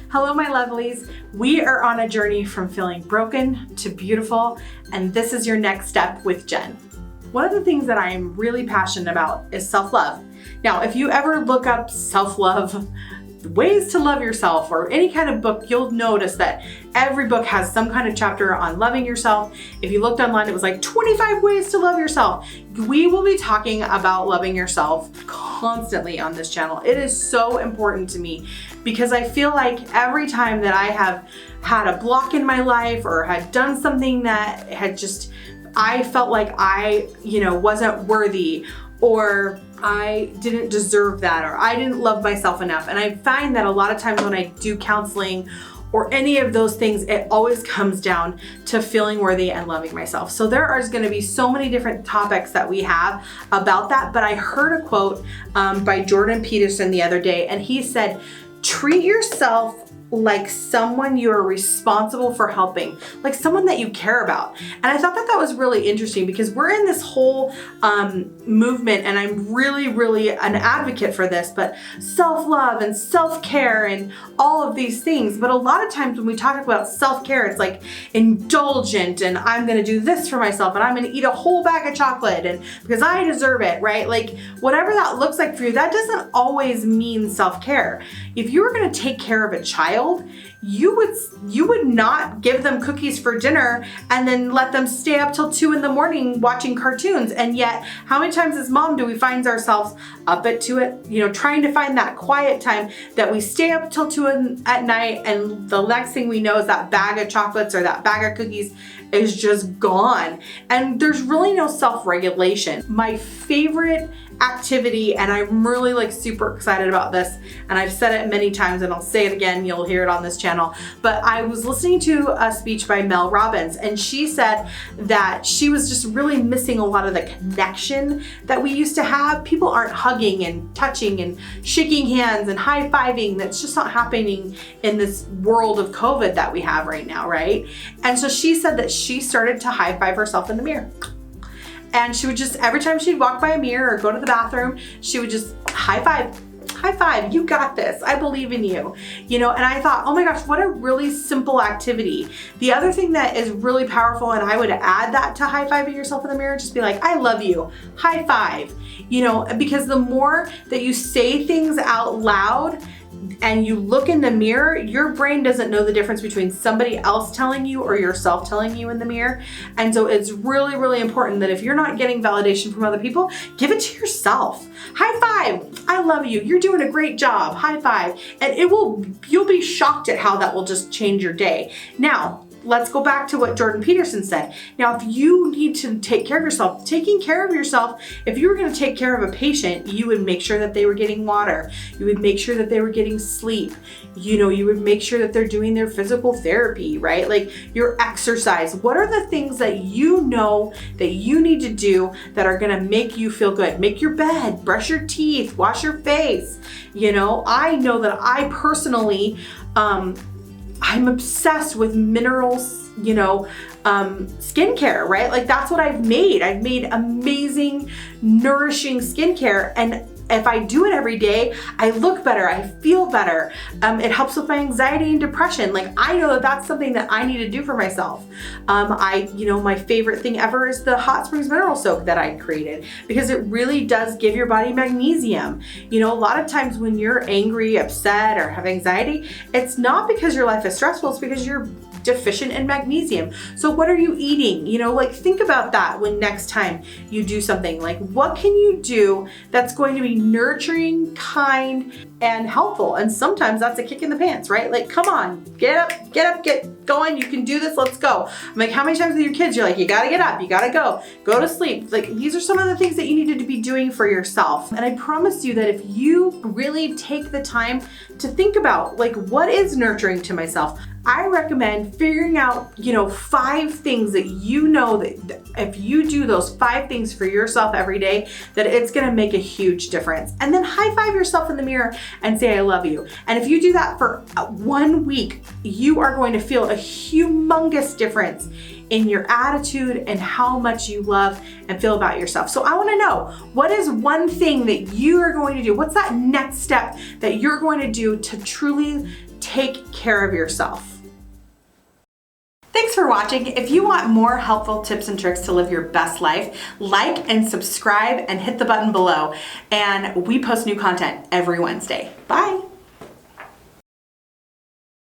Hello, my lovelies. We are on a journey from feeling broken to beautiful, and this is your next step with Jen. One of the things that I am really passionate about is self-love. Now, if you ever look up self-love, ways to love yourself, or any kind of book, you'll notice that every book has some kind of chapter on loving yourself. If you looked online, it was like 25 ways to love yourself. We will be talking about loving yourself constantly on this channel. It is so important to me because I feel like every time that I have had a block in my life or had done something that had just, I felt like I, wasn't worthy, or I didn't deserve that, or I didn't love myself enough. And I find that a lot of times when I do counseling or any of those things, it always comes down to feeling worthy and loving myself. So there are going to be so many different topics that we have about that. But I heard a quote by Jordan Peterson the other day, and he said, treat yourself like someone you are responsible for helping, like someone that you care about. And I thought that that was really interesting because we're in this whole movement, and I'm really an advocate for this, but self-love and self-care and all of these things. But a lot of times when we talk about self-care, it's like indulgent, and I'm gonna do this for myself, and I'm gonna eat a whole bag of chocolate and because I deserve it, right? Like whatever that looks like for you, that doesn't always mean self-care. If you were gonna take care of a child, you would not give them cookies for dinner and then let them stay up till 2 a.m. watching cartoons. And yet, how many times as mom do we find ourselves up at 2 trying to find that quiet time that we stay up till 2 at night, and the next thing we know is that bag of chocolates or that bag of cookies is just gone. And there's really no self-regulation. My favorite activity, and I'm really super excited about this, and I've said it many times and I'll say it again, you'll hear it on this channel, but I was listening to a speech by Mel Robbins, and she said that she was just really missing a lot of the connection that we used to have. People aren't hugging and touching and shaking hands and high-fiving. That's just not happening in this world of COVID that we have right now, right? And so she said that she started to high-five herself in the mirror. And she would just, every time she'd walk by a mirror or go to the bathroom, she would just high five, you got this, I believe in you, and I thought, oh my gosh, what a really simple activity. The other thing that is really powerful, and I would add that to high-fiving yourself in the mirror, just be like, I love you, high five, because the more that you say things out loud and you look in the mirror, your brain doesn't know the difference between somebody else telling you or yourself telling you in the mirror. And so it's really important that if you're not getting validation from other people, give it to yourself. High five, I love you, you're doing a great job, high five. And you'll be shocked at how that will just change your day. Now, let's go back to what Jordan Peterson said. Now, if you need to take care of yourself, taking care of yourself, if you were going to take care of a patient, you would make sure that they were getting water. You would make sure that they were getting sleep. You would make sure that they're doing their physical therapy, right? Like your exercise. What are the things that you know that you need to do that are going to make you feel good? Make your bed, brush your teeth, wash your face. I know that I personally, I'm obsessed with minerals, skincare, right? Like that's what I've made. I've made amazing, nourishing skincare. And if I do it every day, I look better, I feel better. It helps with my anxiety and depression. Like I know that that's something that I need to do for myself. My favorite thing ever is the Hot Springs Mineral Soak that I created, because it really does give your body magnesium. A lot of times when you're angry, upset, or have anxiety, it's not because your life is stressful, it's because you're deficient in magnesium. So what are you eating? Think about that when next time you do something. Like what can you do that's going to be nurturing, kind, and helpful? And sometimes that's a kick in the pants, right? Like, come on, get up, get going. You can do this. Let's go. I'm like, how many times with your kids, you're like, you gotta get up, you gotta go to sleep. Like these are some of the things that you needed to be doing for yourself. And I promise you that if you really take the time to think about like, what is nurturing to myself, I recommend figuring out, 5 things that that if you do those 5 things for yourself every day, that it's gonna make a huge difference. And then high five yourself in the mirror and say, I love you. And if you do that for 1 week, you are going to feel a humongous difference in your attitude and how much you love and feel about yourself. So I wanna know, what is one thing that you are going to do? What's that next step that you're going to do to truly take care care of yourself. Thanks for watching. If you want more helpful tips and tricks to live your best life, like and subscribe and hit the button below. And we post new content every Wednesday. Bye.